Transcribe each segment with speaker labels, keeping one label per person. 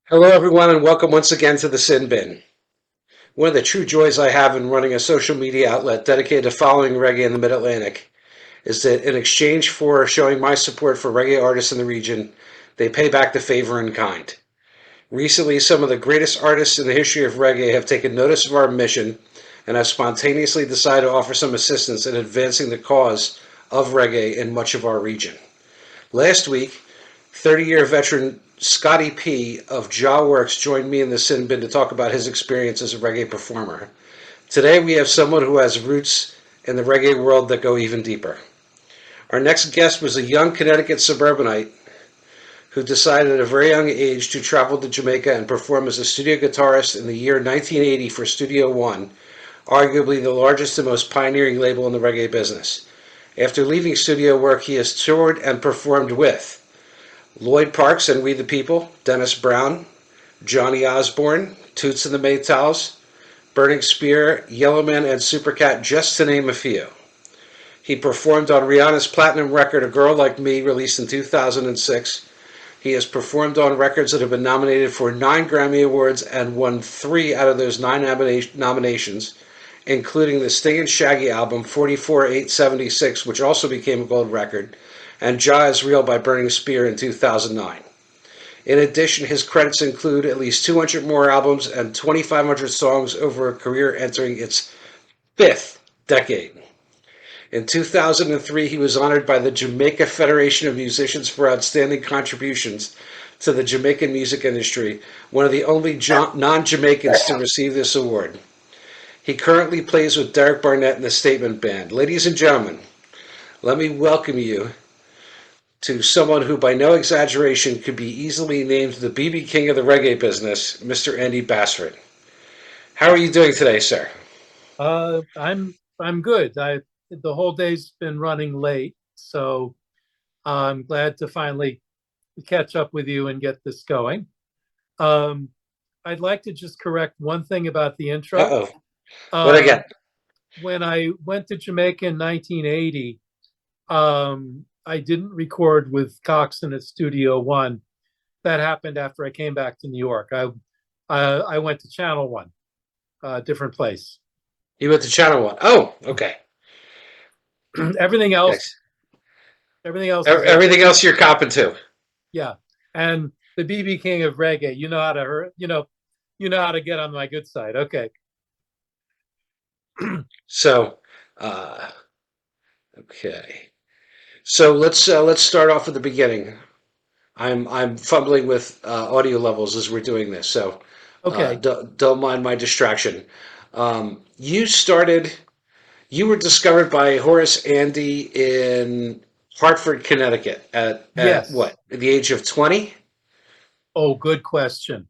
Speaker 1: Hello, everyone, and welcome once again to the Sin Bin. One of the true joys I have in running a social media outlet dedicated to following reggae in the Mid Atlantic is that in exchange for showing my support for reggae artists in the region, they pay back the favor in kind. Recently, some of the greatest artists in the history of reggae have taken notice of our mission and have spontaneously decided to offer some assistance in advancing the cause of reggae in much of our region. Last week, 30-year veteran Scotty P of Jaw Works joined me in the Sin Bin to talk about his experience as a reggae performer. Today we have someone who has roots in the reggae world that go even deeper. Our next guest was a young Connecticut suburbanite who decided at a very young age to travel to Jamaica and perform as a studio guitarist in the year 1980 for Studio One, arguably the largest and most pioneering label in the reggae business. After leaving studio work, he has toured and performed with Lloyd Parks and We the People, Dennis Brown, Johnny Osborne, Toots and the Maytals, Burning Spear, Yellowman, and Supercat, just to name a few. He performed on Rihanna's platinum record, A Girl Like Me, released in 2006. He has performed on records that have been nominated for 9 Grammy Awards and won 3 out of those 9 nominations, including the Sting and Shaggy album 44-876, which also became a gold record, and Jah Is Real by Burning Spear in 2009. In addition, his credits include at least 200 more albums and 2,500 songs over a career entering its fifth decade. In 2003, he was honored by the Jamaica Federation of Musicians for outstanding contributions to the Jamaican music industry, one of the only non-Jamaicans to receive this award. He currently plays with Derek Barnett in the Statement Band. Ladies and gentlemen, let me welcome you to someone who, by no exaggeration, could be easily named the BB King of the reggae business, Mr. Andy Bassford. How are you doing today, sir?
Speaker 2: I'm good. The whole day's been running late, so I'm glad to finally catch up with you and get this going. Um, I'd like to just correct one thing about the intro.
Speaker 1: Uh-oh. What
Speaker 2: Um,
Speaker 1: again?
Speaker 2: when I went to Jamaica in 1980, I didn't record with Coxon at Studio One. That happened after I came back to New York. I went to Channel One, different place.
Speaker 1: You went to Channel One. Oh, okay.
Speaker 2: everything else,
Speaker 1: Yes.
Speaker 2: everything else is
Speaker 1: Everything else you're copping to.
Speaker 2: yeah. And the BB King of reggae, you know how to hurt, you know how to get on my good side. Okay.
Speaker 1: So, uh, okay. So let's start off at the beginning. I'm fumbling with audio levels as we're doing this, so
Speaker 2: Okay.
Speaker 1: don't mind my distraction. You started. You were discovered by Horace Andy in Hartford, Connecticut at
Speaker 2: Yes.
Speaker 1: what? At the age of 20?
Speaker 2: Oh, good question.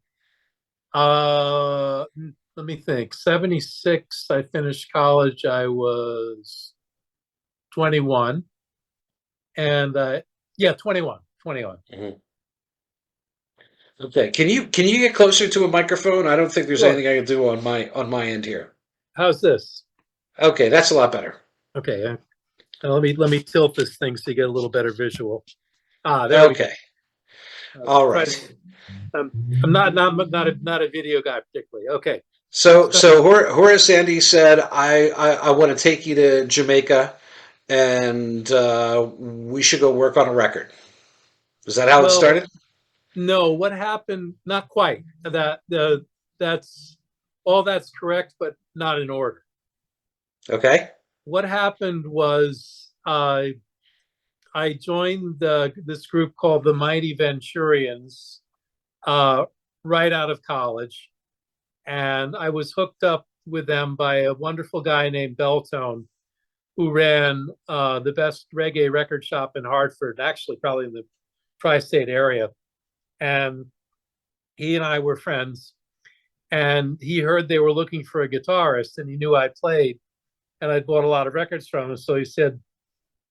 Speaker 2: Let me think. 76, I finished college. I was 21. And yeah, 21. 21.
Speaker 1: Mhm. Okay. Can you get closer to a microphone? I don't think there's
Speaker 2: Sure.
Speaker 1: anything I can do on my end here.
Speaker 2: How's this?
Speaker 1: Okay, that's a lot better.
Speaker 2: Okay. Let me tilt this thing so you get a little better visual. Ah, there we go.
Speaker 1: Okay. All
Speaker 2: Try to.
Speaker 1: right.
Speaker 2: Um, I'm not a video guy particularly. Okay. So
Speaker 1: Horace Andy said, I want to take you to Jamaica, and we should go work on a record. Is that how it
Speaker 2: well,
Speaker 1: started?
Speaker 2: no. What happened? Not quite. That's all. That's correct, but not in order.
Speaker 1: Okay.
Speaker 2: What happened was I joined this group called the Mighty Venturians uh, right out of college, and I was hooked up with them by a wonderful guy named Beltone, who ran the best reggae record shop in Hartford, actually probably in the tri-state area. And he and I were friends. And he heard they were looking for a guitarist, and he knew I played, and I bought a lot of records from him. So he said,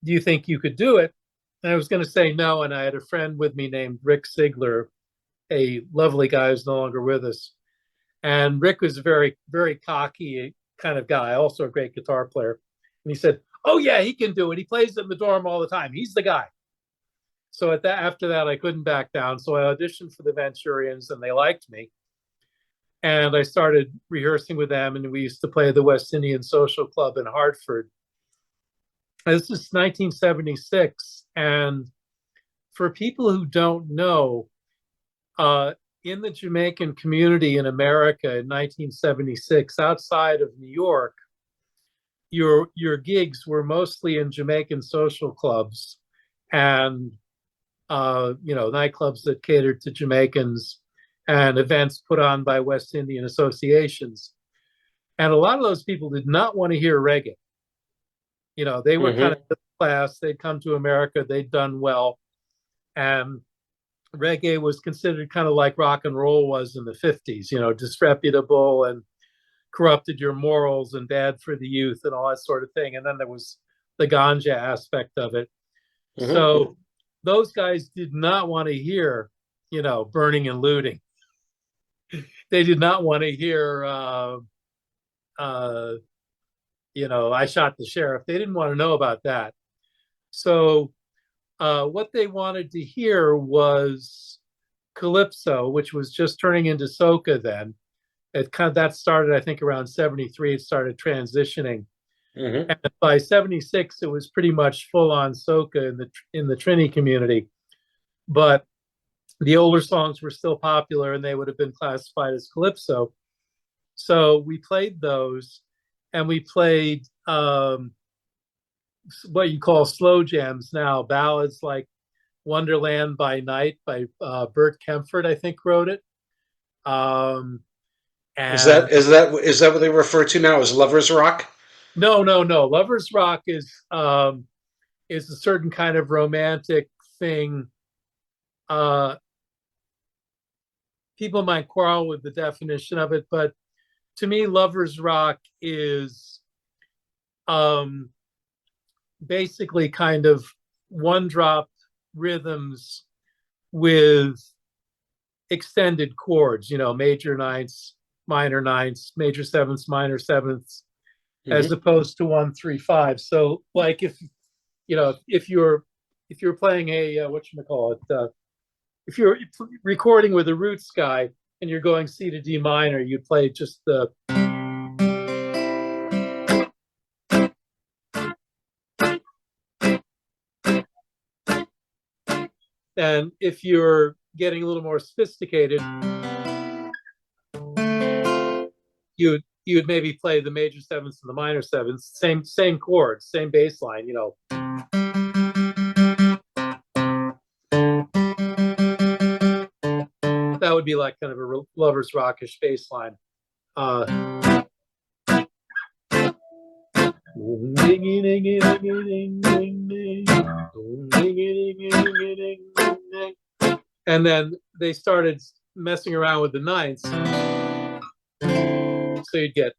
Speaker 2: "Do you think you could do it?" And I was going to say no. And I had a friend with me named Rick Sigler, a lovely guy who's no longer with us. And Rick was a very, very cocky kind of guy, also a great guitar player. And he said, "Oh, yeah, he can do it. He plays in the dorm all the time. He's the guy." So after that, I couldn't back down. So I auditioned for the Venturians, and they liked me. And I started rehearsing with them, and we used to play the West Indian Social Club in Hartford. This is 1976, and for people who don't know, uh, in the Jamaican community in America in 1976, outside of New York, your gigs were mostly in Jamaican social clubs and nightclubs that catered to Jamaicans and events put on by West Indian associations. And a lot of those people did not want to hear reggae. They were kind of
Speaker 1: Mm-hmm.
Speaker 2: middle class. They'd come to America, they'd done well, and reggae was considered kind of like rock and roll was in the 50s, disreputable and corrupted your morals and bad for the youth and all that sort of thing. And then there was the ganja aspect of it.
Speaker 1: Mm-hmm.
Speaker 2: So those guys did not want to hear, burning and looting. They did not want to hear, uh, I shot the sheriff. They didn't want to know about that. So what they wanted to hear was calypso, which was just turning into soca then. That started, I think, around 73. It started transitioning.
Speaker 1: Mm-hmm.
Speaker 2: And by 76, it was pretty much full on soca in the Trini community. But the older songs were still popular and they would have been classified as calypso. So we played those, and we played what you call slow jams now, ballads like Wonderland by Night by Bert Kempfert, I think, wrote it. Um,
Speaker 1: Is
Speaker 2: and
Speaker 1: that what they refer to now as lovers rock?
Speaker 2: no, no, no. Lovers Rock is a certain kind of romantic thing. Uh, People might quarrel with the definition of it, but to me, Lovers Rock is um, basically kind of one drop rhythms with extended chords, major ninths, minor ninths, major sevenths, minor sevenths, as
Speaker 1: Mm-hmm.
Speaker 2: opposed to 1 3 5. So, like if you're playing a what you call it, if you're recording with a roots guy and you're going C to D minor, you play just the. And if you're getting a little more sophisticated, you'd maybe play the major sevenths and the minor sevenths, same chords, same bass line. That would be like kind of a lovers rockish bass line. Uh, and then they started messing around with the ninths. So you'd get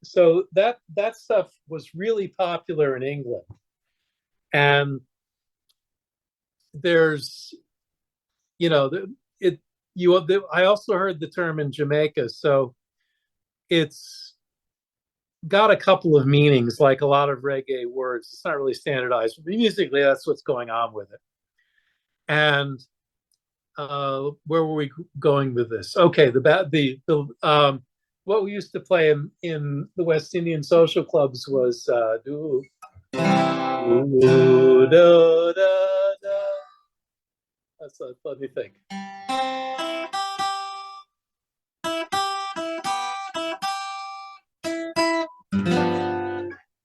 Speaker 2: so that stuff was really popular in England. And there's it I also heard the term in Jamaica, so it's got a couple of meanings, like a lot of reggae words. It's not really standardized, but musically that's what's going on with it. And where were we going with this? Okay, what we used to play in the West Indian social clubs was do, do, da, da, da. Let me think.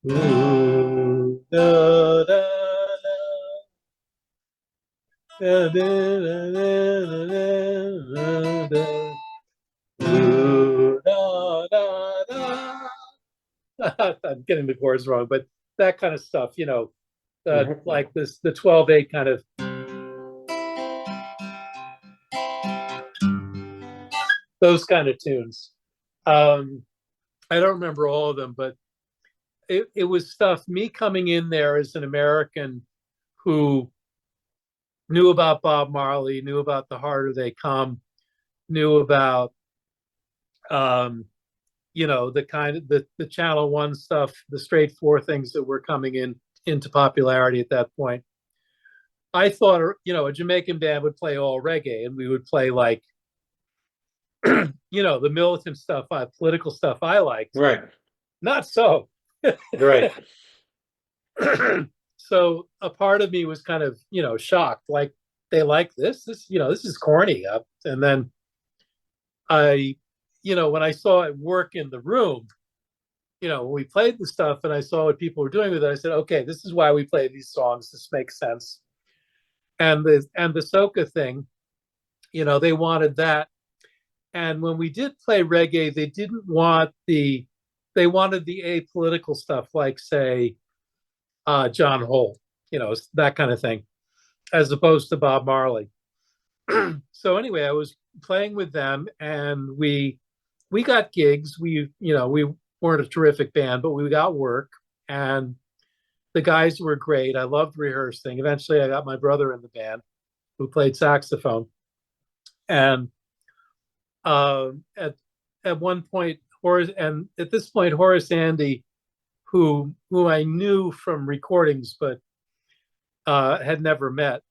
Speaker 2: Ooh, da, da, da, da, da, da, da, ooh, da, da, da. I'm getting the chords wrong, but that kind of stuff,
Speaker 1: Mm-hmm.
Speaker 2: like the 12/8 kind of those kind of tunes. Um, I don't remember all of them, but it was stuff. Me coming in there as an American who knew about Bob Marley, knew about The Harder They Come, knew about um, the kind of the Channel One stuff, the straight four things that were coming into popularity at that point. I thought, a Jamaican band would play all reggae, and we would play like, the militant stuff, political stuff I liked.
Speaker 1: Right.
Speaker 2: Not so.
Speaker 1: Right.
Speaker 2: So a part of me was kind of, shocked. Like, they like this. This is corny. And then I, when I saw it work in the room, when we played the stuff and I saw what people were doing with it, I said, okay, this is why we play these songs. This makes sense. And the soca thing, they wanted that. And when we did play reggae, they wanted the apolitical stuff, like, say, John Holt, that kind of thing, as opposed to Bob Marley. So anyway, I was playing with them, and we got gigs. We weren't a terrific band, but we got work, and the guys were great. I loved rehearsing. Eventually, I got my brother in the band, who played saxophone, and at one point, at this point, Horace Andy, who I knew from recordings but had never met,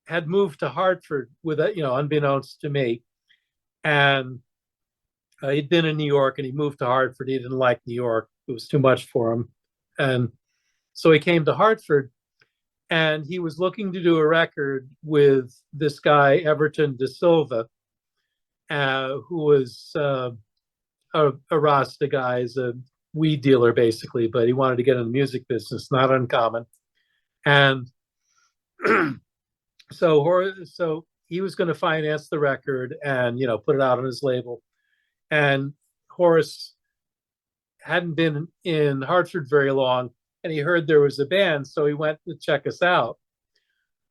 Speaker 2: had moved to Hartford with unbeknownst to me, and he'd been in New York and he moved to Hartford. He didn't like New York; it was too much for him, and so he came to Hartford, and he was looking to do a record with this guy Everton De Silva, who was a Rasta guy, is a weed dealer basically, but he wanted to get in the music business, not uncommon. And so he was going to finance the record and put it out on his label. And Horace hadn't been in Hartford very long, and he heard there was a band, so he went to check us out.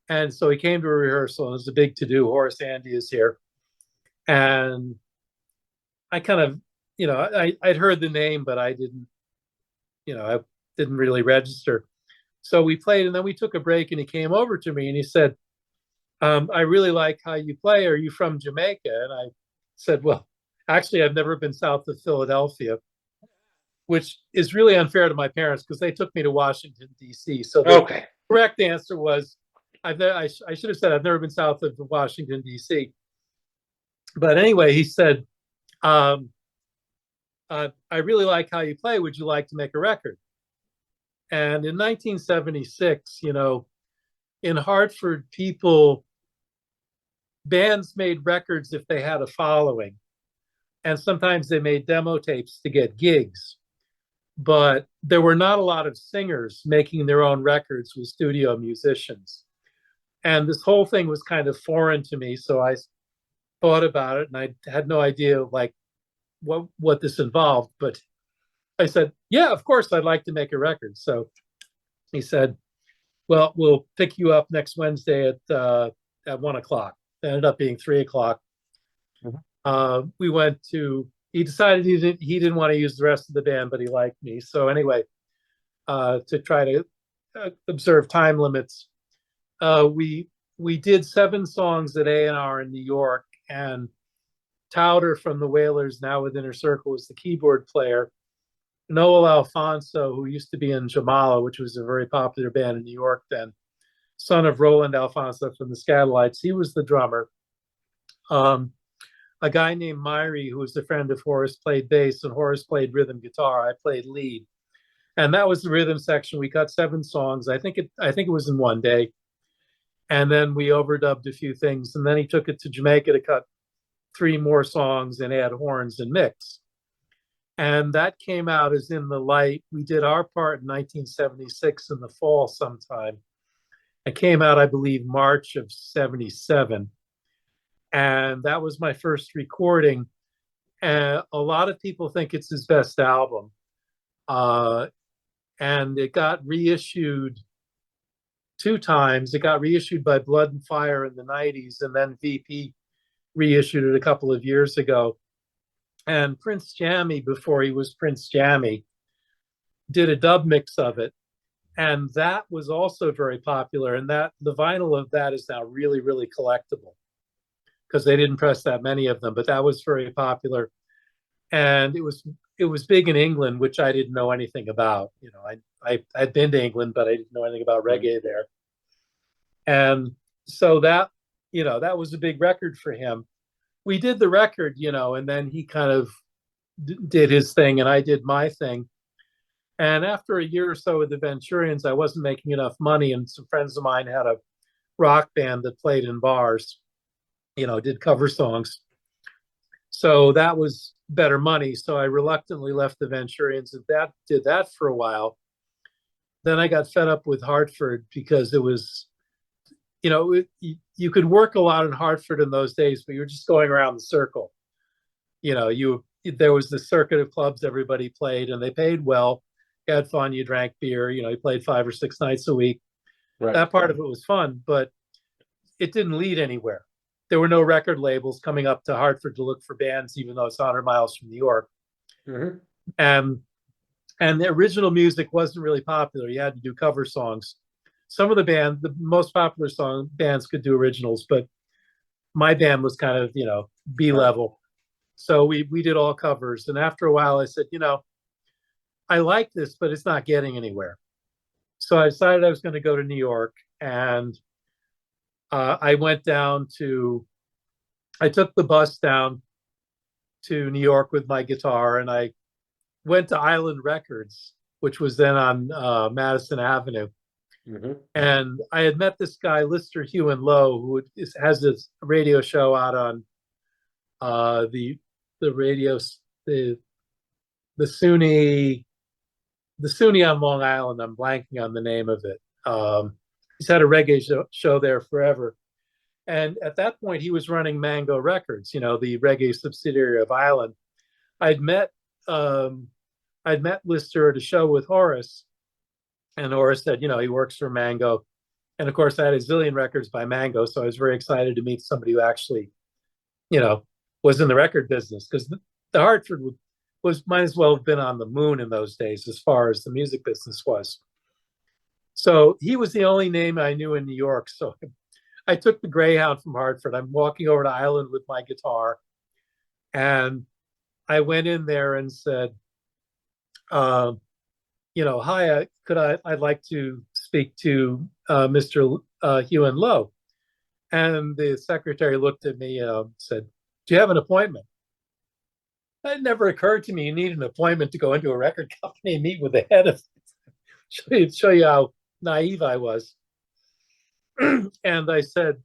Speaker 2: And so he came to a rehearsal, and it was a big to-do. Horace Andy is here. And I kind of, I'd heard the name, but I didn't really register. So we played, and then we took a break, and he came over to me and he said, I really like how you play. Are you from Jamaica? And I said, well, actually, I've never been south of Philadelphia, which is really unfair to my parents because they took me to Washington, D.C. So the correct answer was, I should have said I've never been south of Washington, D.C. But anyway, he said, I really like how you play. Would you like to make a record? And in 1976, in Hartford, bands made records if they had a following. And sometimes they made demo tapes to get gigs. But there were not a lot of singers making their own records with studio musicians. And this whole thing was kind of foreign to me. So I thought about it, and I had no idea like what this involved. But I said, yeah, of course, I'd like to make a record. So he said, well, we'll pick you up next Wednesday at 1:00. It ended up being 3:00. We went to. He decided he didn't want to use the rest of the band, but he liked me. So anyway, to try to observe time limits, we did 7 songs at A&R in New York, and Towder from the Wailers, now with Inner Circle, was the keyboard player. Noel Alfonso, who used to be in Jamala, which was a very popular band in New York then, son of Roland Alfonso from the Scatolites, he was the drummer. A guy named Myrie, who was a friend of Horace, played bass, and Horace played rhythm guitar. I played lead, and that was the rhythm section. We cut 7 songs. I think it was in one day, and then we overdubbed a few things, and then he took it to Jamaica to cut 3 more songs and add horns and mix. And that came out as In the Light. We did our part in 1976 in the fall sometime. It came out, I believe, March of 77. And that was my first recording. And a lot of people think it's his best album. And it got reissued 2 times. It got reissued by Blood and Fire in the 90s, and then VP reissued it a couple of years ago. And Prince Jammy, before he was Prince Jammy, did a dub mix of it. And that was also very popular. And that the vinyl of that is now really, really collectible because they didn't press that many of them. But that was very popular. And it it was big in England, which I didn't know anything about. I'd been to England, but I didn't know anything about
Speaker 1: Right.
Speaker 2: reggae there. And so that was a big record for him. We did the record, and then he kind of did his thing and I did my thing. And after a year or so with the Venturians, I wasn't making enough money. And some friends of mine had a rock band that played in bars, did cover songs. So that was better money. So I reluctantly left the Venturians and did that for a while. Then I got fed up with Hartford because it was, you could work a lot in Hartford in those days, but you were just going around the circle. There was the circuit of clubs everybody played, and they paid well. You had fun. You drank beer. You played 5 or 6 nights a week.
Speaker 1: Right.
Speaker 2: That part of it was fun, but it didn't lead anywhere. There were no record labels coming up to Hartford to look for bands, even though it's 100 miles from New York.
Speaker 1: Mm-hmm.
Speaker 2: And the original music wasn't really popular. You had to do cover songs. Some of the most popular bands could do originals, but my band was kind of, B level. So we did all covers. And after a while, I said, I like this, but it's not getting anywhere. So I decided I was going to go to New York, and I took the bus down to New York with my guitar, and I went to Island Records, which was then on Madison Avenue.
Speaker 1: Mm-hmm.
Speaker 2: And I had met this guy, Lister Hugh and Low, who has this radio show out on the radio, the SUNY on Long Island. I'm blanking on the name of it. He's had a reggae show there forever. And at that point, he was running Mango Records, the reggae subsidiary of Island. I'd met Lister at a show with Horace, and Horace said, he works for Mango. And of course, I had a zillion records by Mango, so I was very excited to meet somebody who actually, was in the record business, because the Hartford might as well have been on the moon in those days as far as the music business was. So he was the only name I knew in New York. So I took the Greyhound from Hartford. I'm walking over to Island with my guitar, and I went in there and said, hi, I'd like to speak to Mr. Hugh and Low. And the secretary looked at me and said, do you have an appointment? It never occurred to me you need an appointment to go into a record company and meet with the head of it. Show you how naive I was. And I said,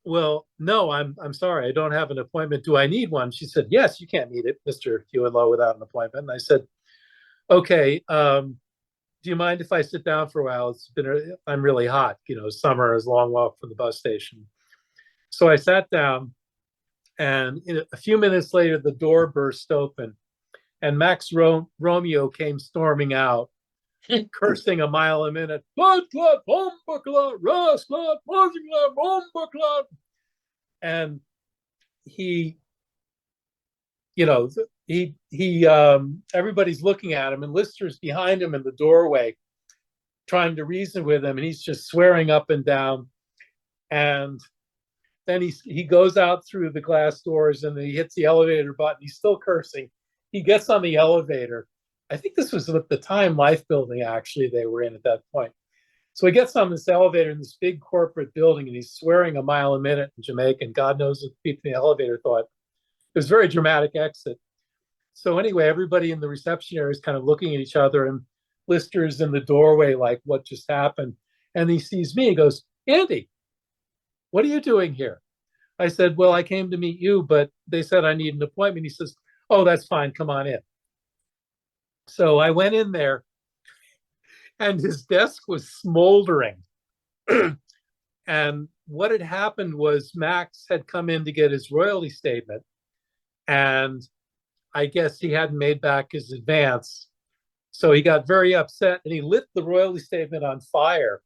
Speaker 2: well, no, I'm sorry, I don't have an appointment. Do I need one? She said, yes, you can't meet it, Mr. Hugh and Low, without an appointment. And I said, okay, do you mind if I sit down for a while? I'm really hot. Summer is a long walk from the bus station. So I sat down, and a few minutes later, the door burst open, and Max Romeo came storming out, cursing a mile a minute. Blood clot, bomba clot, rust clot, poison clot, bomba clot. And he, everybody's looking at him, and Lister's behind him in the doorway, trying to reason with him, and he's just swearing up and down. And then he goes out through the glass doors, and then he hits the elevator button. He's still cursing. He gets on the elevator. I think this was at the Time Life building, actually, they were in at that point. So he gets on this elevator in this big corporate building, and he's swearing a mile a minute in Jamaican. God knows what people in the elevator thought. It was a very dramatic exit. So anyway, everybody in the reception area is kind of looking at each other, and Lister's in the doorway like, what just happened? And he sees me. He goes, Andy, what are you doing here? I said, well, I came to meet you, but they said I need an appointment. He says, oh, that's fine. Come on in. So I went in there, and his desk was smoldering. And what had happened was Max had come in to get his royalty statement, and I guess he hadn't made back his advance. So he got very upset, and he lit the royalty statement on fire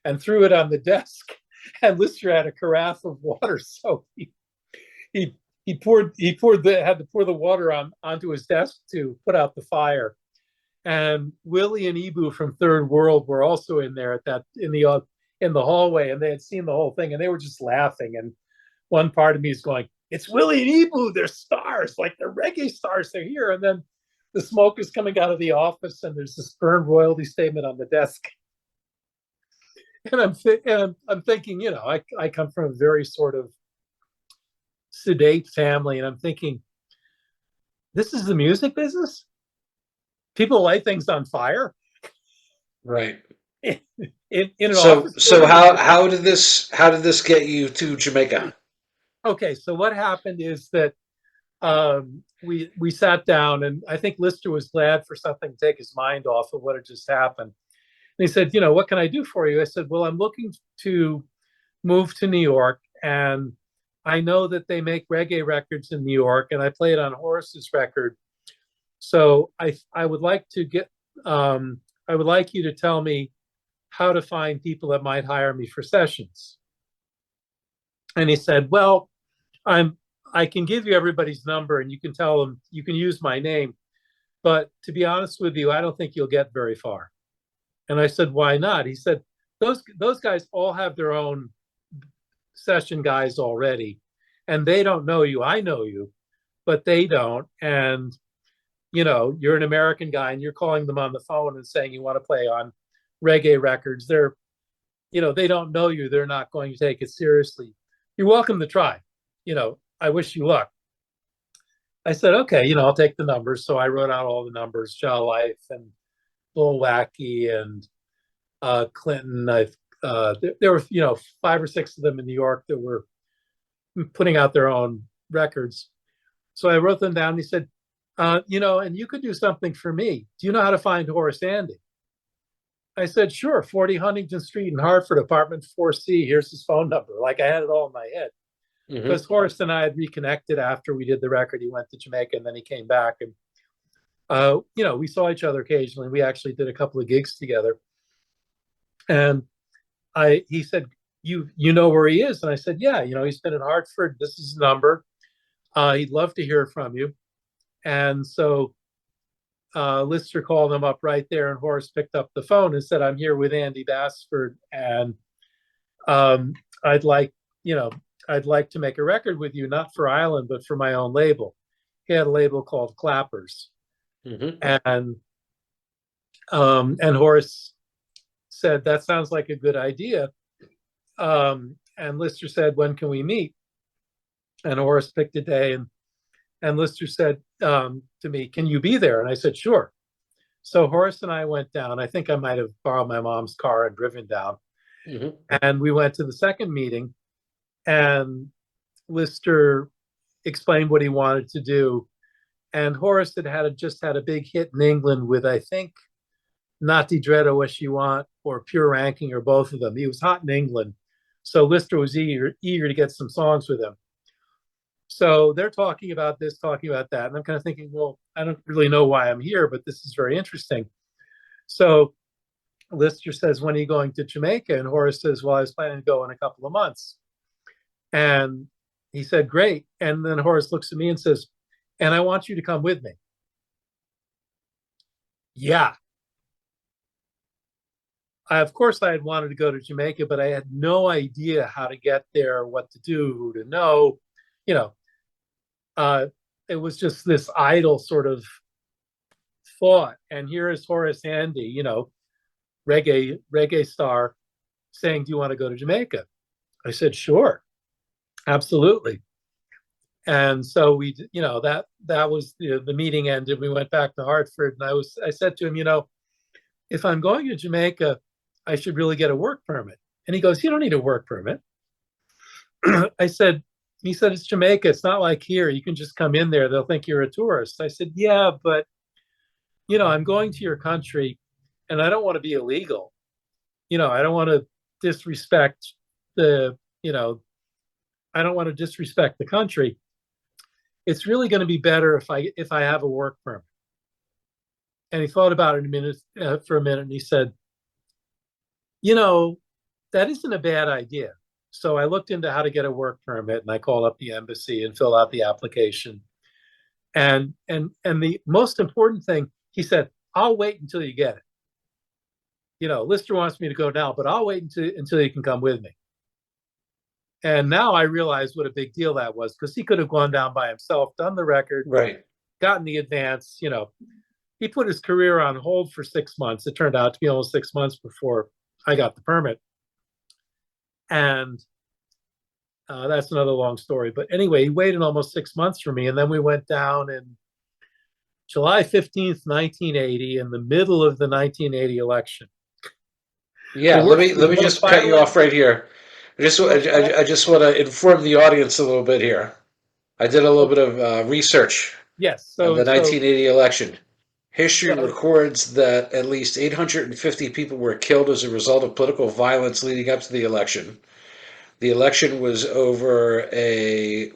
Speaker 2: and threw it on the desk. And Lister had a carafe of water, so he had to pour the water onto his desk to put out the fire. And Willie and Ibu from Third World were also in there in the hallway, and they had seen the whole thing, and they were just laughing. And one part of me is going, "It's Willie and Ibu, they're stars, like they're reggae stars, they're here." And then the smoke is coming out of the office, and there's this burned royalty statement on the desk. And I'm thinking, I come from a very sort of sedate family, and I'm thinking, this is the music business. People light things on fire
Speaker 1: Right.
Speaker 2: in an
Speaker 1: So
Speaker 2: office
Speaker 1: so
Speaker 2: building.
Speaker 1: how did this get you to Jamaica?
Speaker 2: Okay, so what happened is that we sat down, and I think Lister was glad for something to take his mind off of what had just happened. And he said, what can I do for you? I said, well, I'm looking to move to New York, and I know that they make reggae records in New York, and I played on Horace's record. So I would like to get I would like you to tell me how to find people that might hire me for sessions. And he said, well, I can give you everybody's number, and you can tell them you can use my name, but to be honest with you, I don't think you'll get very far. And I said, why not? He said, those guys all have their own session guys already, and they don't know you. I know you, but they don't. And you're an American guy, and you're calling them on the phone and saying you want to play on reggae records. They don't know you. They're not going to take it seriously. You're welcome to try. I wish you luck. I said, okay, I'll take the numbers. So I wrote out all the numbers, Jaw Life and Bull Wacky and Clinton. There were, 5 or 6 of them in New York that were putting out their own records. So I wrote them down. He said, and you could do something for me. Do you know how to find Horace Andy? I said, sure, 40 Huntington Street in Hartford, apartment 4C. Here's his phone number. Like I had it all in my head. Because Horace and I had reconnected after we did the record. He went to Jamaica, and then he came back. And, we saw each other occasionally. We actually did a couple of gigs together. And he said, you know where he is? And I said, yeah, he's been in Hartford. This is his number. He'd love to hear from you. And so Lister called him up right there, and Horace picked up the phone and said, I'm here with Andy Bassford, and I'd like to make a record with you, not for Island, but for my own label. He had a label called Clappers. And Horace said, that sounds like a good idea. And Lister said, when can we meet? And Horace picked a day, and Lister said to me, can you be there? And I said, sure. So Horace and I went down. I think I might have borrowed my mom's car and driven down. And we went to the second meeting, and Lister explained what he wanted to do. And Horace just had a big hit in England with, I think, Nati Dredo What You Want or Pure Ranking, or both of them. He was hot in England. So Lister was eager to get some songs with him. So they're talking about this, talking about that. And I'm kind of thinking, well, I don't really know why I'm here, but this is very interesting. So Lister says, when are you going to Jamaica? And Horace says, well, I was planning to go in a couple of months. And he said, great. And then Horace looks at me and says, and I want you to come with me. Yeah. Of course, I had wanted to go to Jamaica, but I had no idea how to get there, what to do, who to know. It was just this idle sort of thought. And here is Horace Andy, reggae star, saying, do you want to go to Jamaica? I said, sure, absolutely. And so we, that was the meeting ended. We went back to Hartford, and I said to him, if I'm going to Jamaica, I should really get a work permit. And he goes, you don't need a work permit. He said, it's Jamaica. It's not like here. You can just come in there. They'll think you're a tourist. I said, yeah, but, I'm going to your country, and I don't want to be illegal. I don't want to disrespect I don't want to disrespect the country. It's really going to be better if I have a work permit. And he thought about it for a minute, and he said, that isn't a bad idea. So I looked into how to get a work permit, and I called up the embassy and filled out the application. And the most important thing, he said, I'll wait until you get it. Lister wants me to go now, but I'll wait until you can come with me. And now I realize what a big deal that was, because he could have gone down by himself, done the record,
Speaker 1: Right,
Speaker 2: gotten the advance, he put his career on hold for 6 months. It turned out to be almost 6 months before I got the permit. And that's another long story. But anyway, he waited almost 6 months for me. And then we went down in July 15th, 1980, in the middle of the 1980 election.
Speaker 1: Yeah, let me
Speaker 2: The most
Speaker 1: just cut you
Speaker 2: violent,
Speaker 1: off right here.
Speaker 2: the most
Speaker 1: I just want to inform the audience a little bit here. I did a little bit
Speaker 2: okay,
Speaker 1: of research
Speaker 2: yes.
Speaker 1: on
Speaker 2: So
Speaker 1: the 1980 election. History
Speaker 2: so
Speaker 1: records that at least 850 people were killed as a result of political violence leading up to the election. The election was over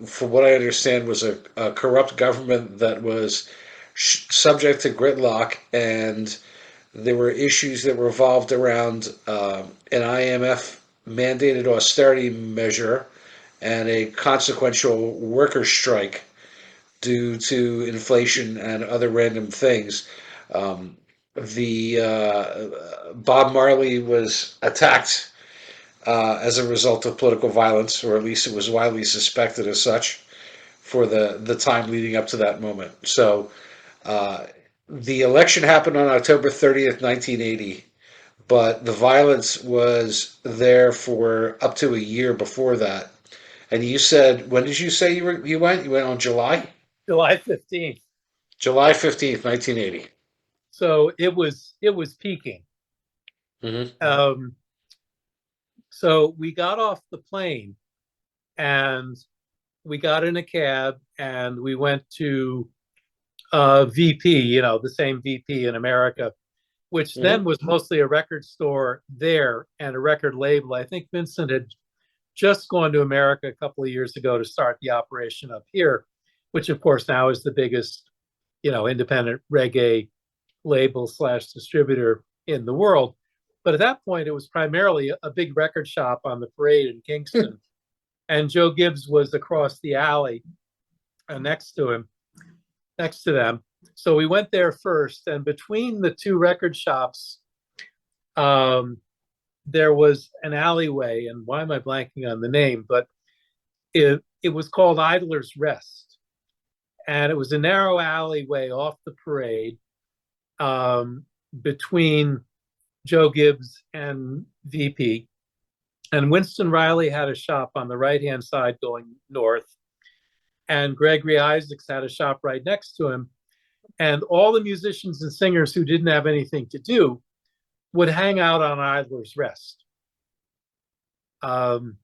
Speaker 1: from what I understand, was a corrupt government that was subject to gridlock, and there were issues that revolved around an IMF mandated austerity measure and a consequential worker strike due to inflation and other random things. Um, the Bob Marley was attacked as a result of political violence, or at least it was widely suspected as such for the time leading up to that moment. So uh, the election happened on October 30th, 1980, but the violence was there for up to a year before that. And you said, when did you say you went? You went on
Speaker 2: July 15th.
Speaker 1: July 15th, 1980.
Speaker 2: So it was peaking.
Speaker 1: Mm-hmm.
Speaker 2: Um, so we got off the plane and we got in a cab and we went to VP, the same VP in America, which then
Speaker 1: Mm-hmm.
Speaker 2: was mostly a record store there and a record label. I think Vincent had just gone to America a couple of years ago to start the operation up here, which of course now is the biggest, independent reggae label slash distributor in the world. But at that point, it was primarily a big record shop on the parade in Kingston. And Joe Gibbs was across the alley next to him, next to them. So we went there first. And between the two record shops, um, there was an alleyway. And why am I blanking on the name? But it was called Idler's Rest. And it was a narrow alleyway off the parade between Joe Gibbs and VP. And Winston Riley had a shop on the right hand side going north. And Gregory Isaacs had a shop right next to him. And all the musicians and singers who didn't have anything to do would hang out on Idler's Rest. Um,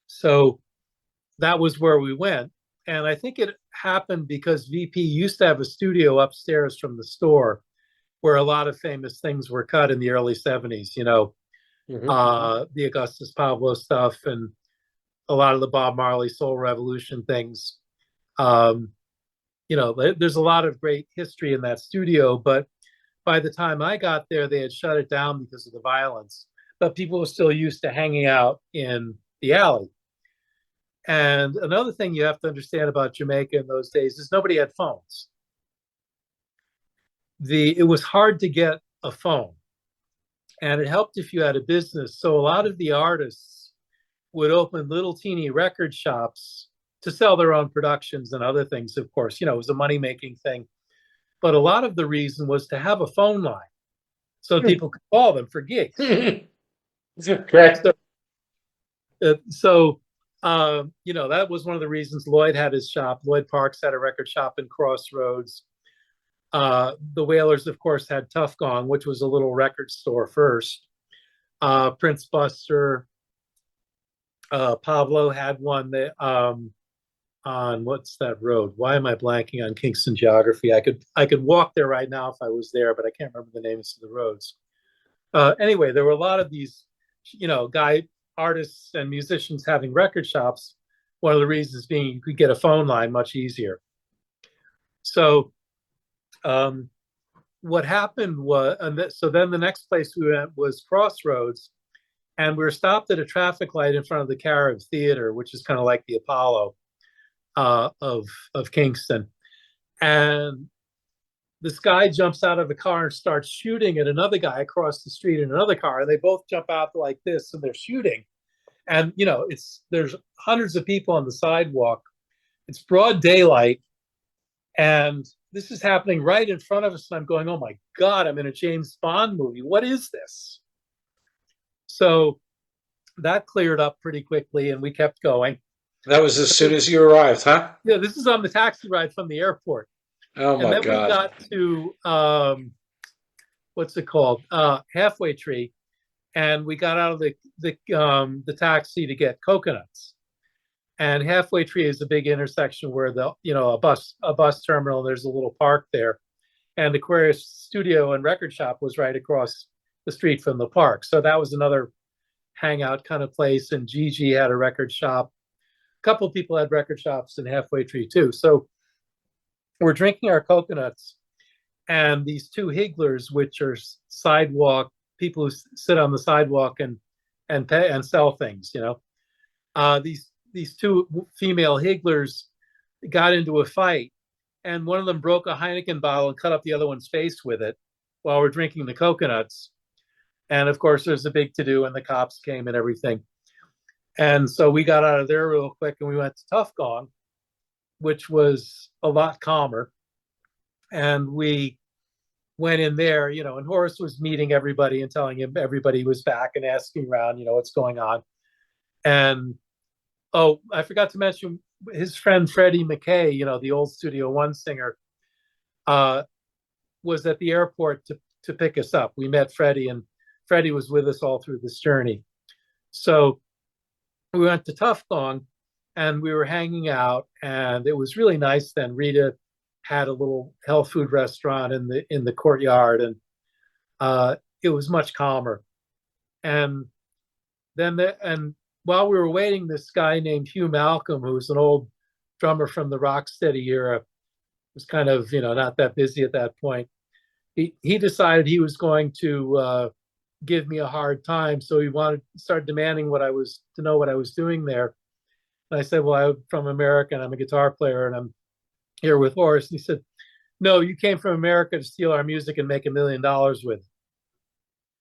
Speaker 2: so that was where we went. And I think it happened because VP used to have a studio upstairs from the store where a lot of famous things were cut in the early 70s,
Speaker 1: Mm-hmm.
Speaker 2: the Augustus Pablo stuff and a lot of the Bob Marley Soul Revolution things. Um, there's a lot of great history in that studio, but by the time I got there, they had shut it down because of the violence. But people were still used to hanging out in the alley. And another thing you have to understand about Jamaica in those days is nobody had phones. It was hard to get a phone, and it helped if you had a business. So a lot of the artists would open little teeny record shops to sell their own productions and other things. Of course, it was a money making thing. But a lot of the reason was to have a phone line so people could call them for gigs.
Speaker 1: Okay.
Speaker 2: So, that was one of the reasons Lloyd had his shop. Lloyd Parks had a record shop in Crossroads. The Wailers, of course, had Tough Gong, which was a little record store first. Prince Buster, Pablo had one that on what's that road? Why am I blanking on Kingston geography? I could walk there right now if I was there, but I can't remember the names of the roads. Anyway, there were a lot of these, guy artists and musicians having record shops. One of the reasons being you could get a phone line much easier. So what happened was, so then the next place we went was Crossroads, and we were stopped at a traffic light in front of the Carib Theater, which is kind of like the Apollo of Kingston. And this guy jumps out of the car and starts shooting at another guy across the street in another car. And they both jump out like this and they're shooting. And there's hundreds of people on the sidewalk. It's broad daylight, and this is happening right in front of us, and I'm going, oh my God, I'm in a James Bond movie. What is this? So that cleared up pretty quickly, and we kept going.
Speaker 1: That was as soon as you arrived, huh?
Speaker 2: Yeah, this is on the taxi ride from the airport.
Speaker 1: Oh
Speaker 2: And
Speaker 1: my
Speaker 2: then we
Speaker 1: God.
Speaker 2: got to what's it called? Halfway Tree, and we got out of the taxi to get coconuts. And Halfway Tree is a big intersection where a bus terminal. There's a little park there, and Aquarius Studio and Record Shop was right across the street from the park. So that was another hangout kind of place. And Gigi had a record shop. A couple of people had record shops in Halfway Tree too. So we're drinking our coconuts, and these two higglers, which are sidewalk people who sit on the sidewalk and pay and sell things, these two female higglers got into a fight, and one of them broke a Heineken bottle and cut up the other one's face with it while we're drinking the coconuts. And of course, there's a big to do, and the cops came and everything. And so we got out of there real quick, and we went to Tough Gong, which was a lot calmer. And we went in there, and Horace was meeting everybody and telling him everybody was back and asking around, what's going on. And oh, I forgot to mention his friend Freddie McKay, the old Studio One singer, was at the airport to pick us up. We met Freddie, and Freddie was with us all through this journey. So we went to Tough Gong, and we were hanging out, and it was really nice then. Rita had a little health food restaurant in the courtyard, and it was much calmer. And then while we were waiting, this guy named Hugh Malcolm, who was an old drummer from the Rocksteady era, was kind of not that busy at that point. He decided he was going to give me a hard time, so he wanted to start demanding to know what I was doing there. And I said, well, I'm from America, and I'm a guitar player, and I'm here with Horace. And he said, no, you came from America to steal our music and make $1 million with it.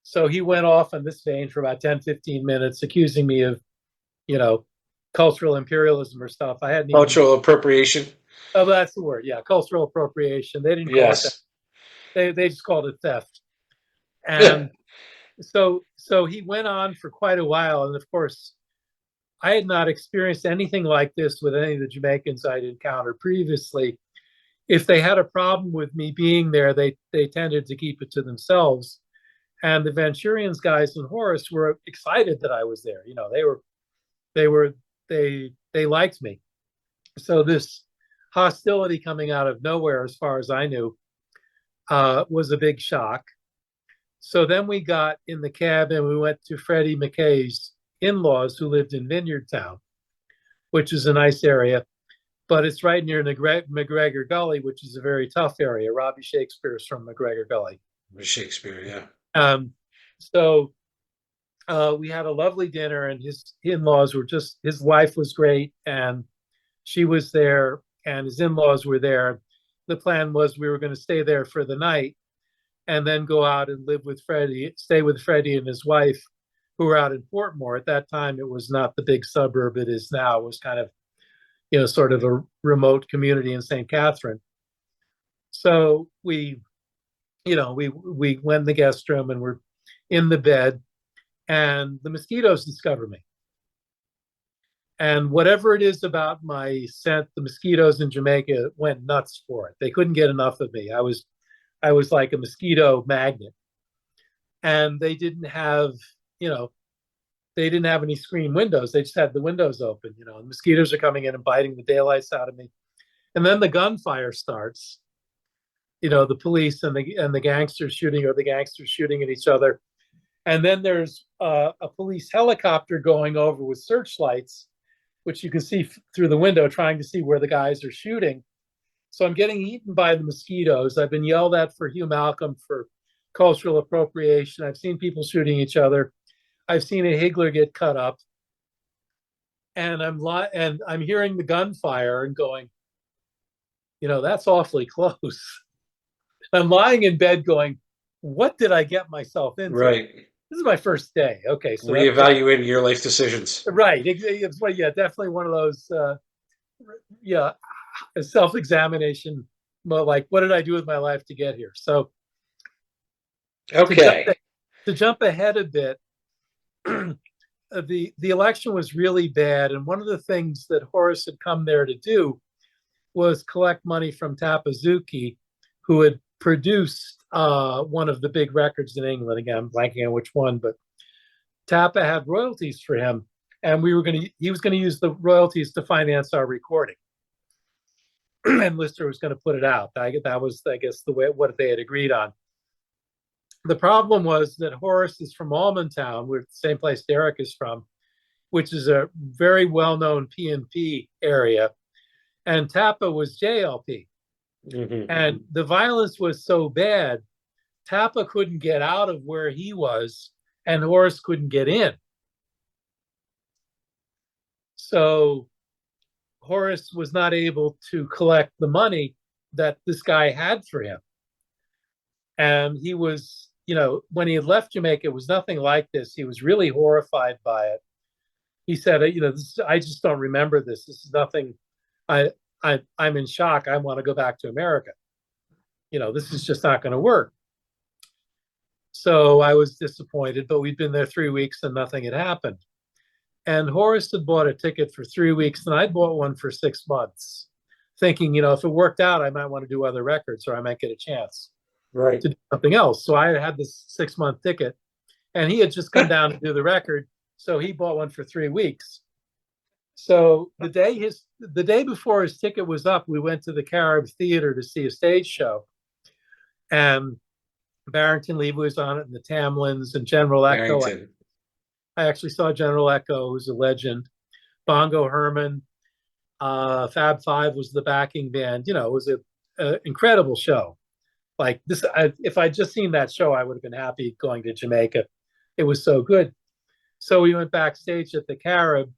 Speaker 2: So he went off on this vein for about 10, 15 minutes, accusing me of, cultural imperialism or stuff. I hadn't even.
Speaker 1: Cultural appropriation.
Speaker 2: Oh, that's the word. Yeah, cultural appropriation. They didn't call it that.
Speaker 1: Yes.
Speaker 2: They just called it theft. And so he went on for quite a while. And of course, I had not experienced anything like this with any of the Jamaicans I'd encountered previously. If they had a problem with me being there, they tended to keep it to themselves. And the Venturians guys and Horace were excited that I was there. They liked me. So this hostility coming out of nowhere, as far as I knew, was a big shock. So then we got in the cab and we went to Freddie McKay's in-laws, who lived in Vineyard Town, which is a nice area, but it's right near McGregor Gully, which is a very tough area. Robbie Shakespeare's from McGregor Gully.
Speaker 1: Shakespeare, yeah.
Speaker 2: So we had a lovely dinner, and his in-laws his wife was great, and she was there, and his in-laws were there. The plan was we were going to stay there for the night and then go out and stay with Freddie and his wife, who were out in Portmore. At that time, it was not the big suburb it is now. It was kind of, sort of a remote community in St. Catherine. So we went in the guest room and we're in the bed, and the mosquitoes discover me. And whatever it is about my scent, the mosquitoes in Jamaica went nuts for it. They couldn't get enough of me. I was like a mosquito magnet. And they didn't have any screen windows. They just had the windows open, and mosquitoes are coming in and biting the daylights out of me. And then the gunfire starts, the police and the gangsters shooting, or the gangsters shooting at each other. And then there's a police helicopter going over with searchlights, which you can see through the window, trying to see where the guys are shooting. So I'm getting eaten by the mosquitoes. I've been yelled at for Hugh Malcolm for cultural appropriation. I've seen people shooting each other. I've seen a higgler get cut up, and I'm hearing the gunfire and going, that's awfully close. I'm lying in bed going, what did I get myself into?
Speaker 1: Right.
Speaker 2: This is my first day. Okay, so
Speaker 1: reevaluating your life decisions.
Speaker 2: Right. It's definitely one of those, self-examination well, like, what did I do with my life to get here? So to jump
Speaker 1: Okay.
Speaker 2: to jump ahead a bit, the election was really bad, and one of the things that Horace had come there to do was collect money from Tapazuki, who had produced one of the big records in England. Again, I'm blanking on which one, but Tapa had royalties for him, and he was going to use the royalties to finance our recording. And Lister was going to put it out. That was, I guess, the way what they had agreed on. The problem was that Horace is from Almontown, where the same place Derek is from, which is a very well-known P&P area, and Tapa was JLP.
Speaker 1: Mm-hmm.
Speaker 2: And the violence was so bad, Tapa couldn't get out of where he was, and Horace couldn't get in. So Horace was not able to collect the money that this guy had for him. And he was, when he had left Jamaica, it was nothing like this. He was really horrified by it. He said, I just don't remember this. This is nothing. I'm in shock. I want to go back to America. This is just not going to work. So I was disappointed, but we'd been there 3 weeks and nothing had happened. And Horace had bought a ticket for 3 weeks, and I'd bought one for 6 months, thinking, if it worked out, I might want to do other records, or I might get a chance
Speaker 1: Right.
Speaker 2: to do something else. So I had this 6-month ticket, and he had just come down to do the record, so he bought one for 3 weeks. So the day before his ticket was up, we went to the Carib Theater to see a stage show, and Barrington Levy was on it, and the Tamlins and General Echo. I actually saw General Echo, who's a legend. Bongo Herman, Fab Five was the backing band. It was an incredible show. Like this, if I'd just seen that show, I would have been happy going to Jamaica. It was so good. So we went backstage at the Carib,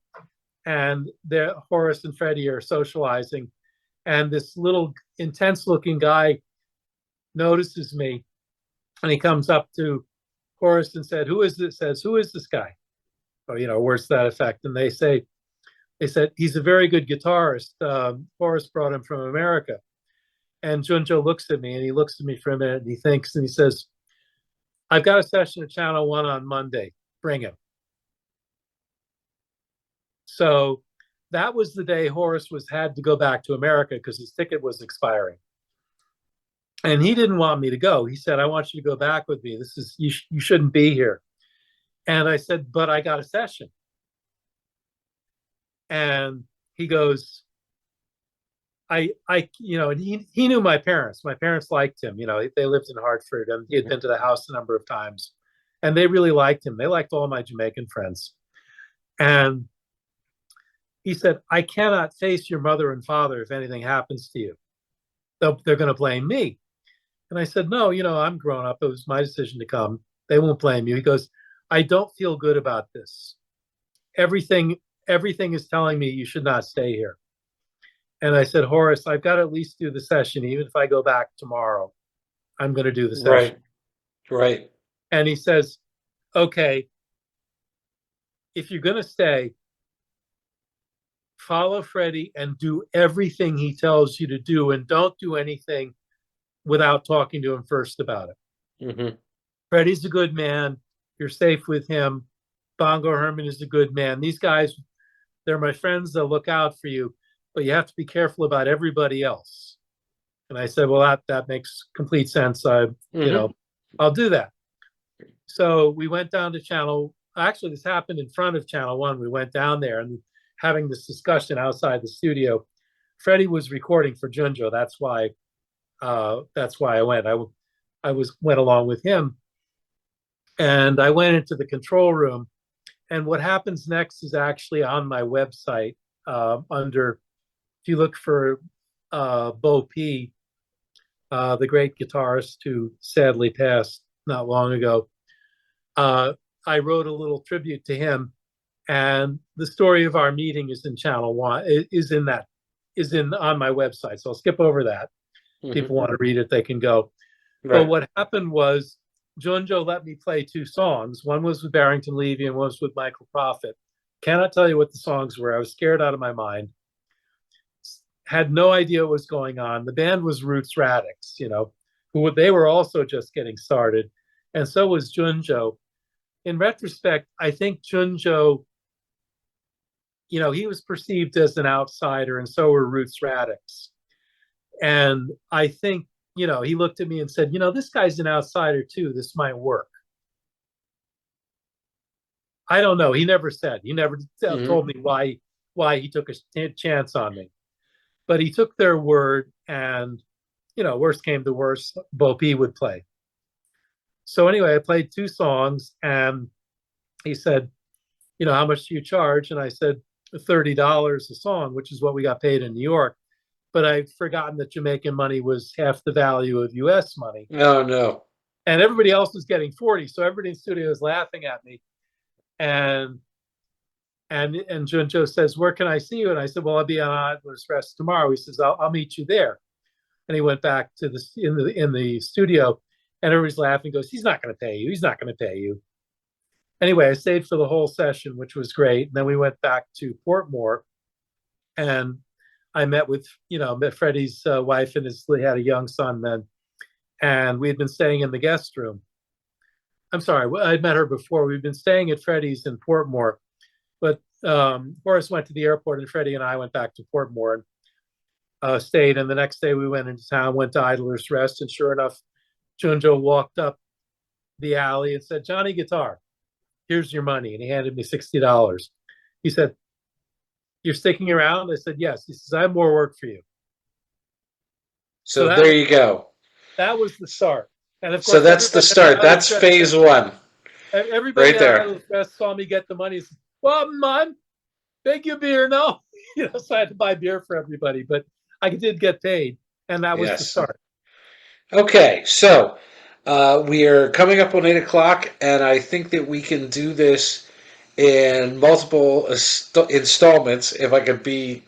Speaker 2: and there Horace and Freddie are socializing, and this little intense-looking guy notices me, and he comes up to Horace and said, "Who is this?" Says, "Who is this guy?" Or words to that effect. And they said, "He's a very good guitarist. Horace brought him from America." And Junjo looks at me, and he looks at me for a minute, and he thinks, and he says, "I've got a session at Channel One on Monday. Bring him." So that was the day Horace had to go back to America because his ticket was expiring. And he didn't want me to go. He said, "I want you to go back with me. This is you shouldn't be here." And I said, "But I got a session." And he goes, and he knew my parents. My parents liked him. They lived in Hartford, and he had been to the house a number of times, and they really liked him. They liked all my Jamaican friends. And he said, "I cannot face your mother and father if anything happens to you. They're going to blame me." And I said, "No, I'm grown up. It was my decision to come. They won't blame you." He goes, "I don't feel good about this. Everything is telling me you should not stay here." And I said, "Horace, I've got to at least do the session. Even if I go back tomorrow, I'm going to do the session."
Speaker 1: Right.
Speaker 2: And he says, "Okay, if you're going to stay, follow Freddie and do everything he tells you to do, and don't do anything without talking to him first about it."
Speaker 1: Mm-hmm.
Speaker 2: Freddie's a good man. You're safe with him. Bongo Herman is a good man. These guys, they're my friends. They'll look out for you, but you have to be careful about everybody else. And I said, "Well, that makes complete sense. I'll do that." So we went down to actually, this happened in front of Channel One. We went down there and having this discussion outside the studio. Freddie was recording for Junjo. That's why I went. I went along with him, and I went into the control room. And what happens next is actually on my website if you look for Bo P, the great guitarist who sadly passed not long ago. I wrote a little tribute to him, and the story of our meeting is in Channel One. Is on my website. So I'll skip over that. Mm-hmm. People want to read it, they can go. Right. But what happened was Junjo let me play 2 songs. One was with Barrington Levy and one was with Michael Prophet. Cannot tell you what the songs were. I was scared out of my mind. had no idea what was going on. The band was Roots Radix, who they were also just getting started, and so was Junjo. In retrospect, I think Junjo, he was perceived as an outsider, and so were Roots Radix. And I think, he looked at me and said, this guy's an outsider too. This might work. I don't know. He never said. He never told me why he took a chance on me. But he took their word, and worst came to worst, Bo P would play. So anyway, I played 2 songs, and he said, how much do you charge? And I said, $30 a song, which is what we got paid in New York. But I'd forgotten that Jamaican money was half the value of US money.
Speaker 1: Oh, no.
Speaker 2: And everybody else was getting 40. So everybody in the studio was laughing at me. And Junjo says, where can I see you? And I said, well, I'll be on Idler's Rest tomorrow. He says, I'll meet you there. And he went back to in the studio, and everybody's laughing, goes, he's not going to pay you. He's not going to pay you. Anyway, I stayed for the whole session, which was great. And then we went back to Portmore, and I met Freddie's wife, and he had a young son then. And we had been staying in the guest room. I'm sorry, I'd met her before. We'd been staying at Freddie's in Portmore. But Horace went to the airport, and Freddie and I went back to Portmore and stayed. And the next day we went into town, went to Idler's Rest. And sure enough, Junjo walked up the alley and said, Johnny Guitar, here's your money. And he handed me $60. He said, you're sticking around? I said, yes. He says, I have more work for you.
Speaker 1: So there you go.
Speaker 2: That was the start. And of course,
Speaker 1: so that's the start. That's phase 1.
Speaker 2: Everybody
Speaker 1: right there.
Speaker 2: Saw me get the money. Said, well, man, beg your beer. No, so I had to buy beer for everybody, but I did get paid, and that was the start.
Speaker 1: Okay, so we are coming up on 8 o'clock, and I think that we can do this in multiple installments, if I could be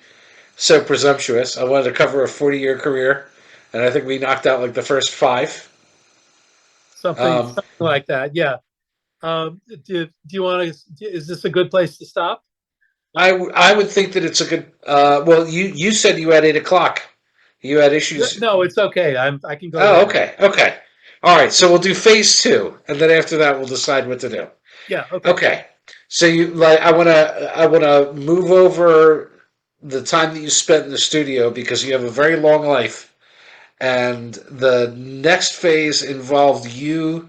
Speaker 1: so presumptuous. I wanted to cover a 40-year career, and I think we knocked out like the first 5.
Speaker 2: Something like that, yeah. Do you want to? Is this a good place to stop?
Speaker 1: I would think that it's a good. Well, you said you had 8 o'clock. You had issues.
Speaker 2: No, it's okay. I can go.
Speaker 1: Oh, okay. All right. So we'll do phase 2, and then after that, we'll decide what to do.
Speaker 2: Yeah. Okay.
Speaker 1: Okay. So I wanna move over the time that you spent in the studio, because you have a very long life, and the next phase involved you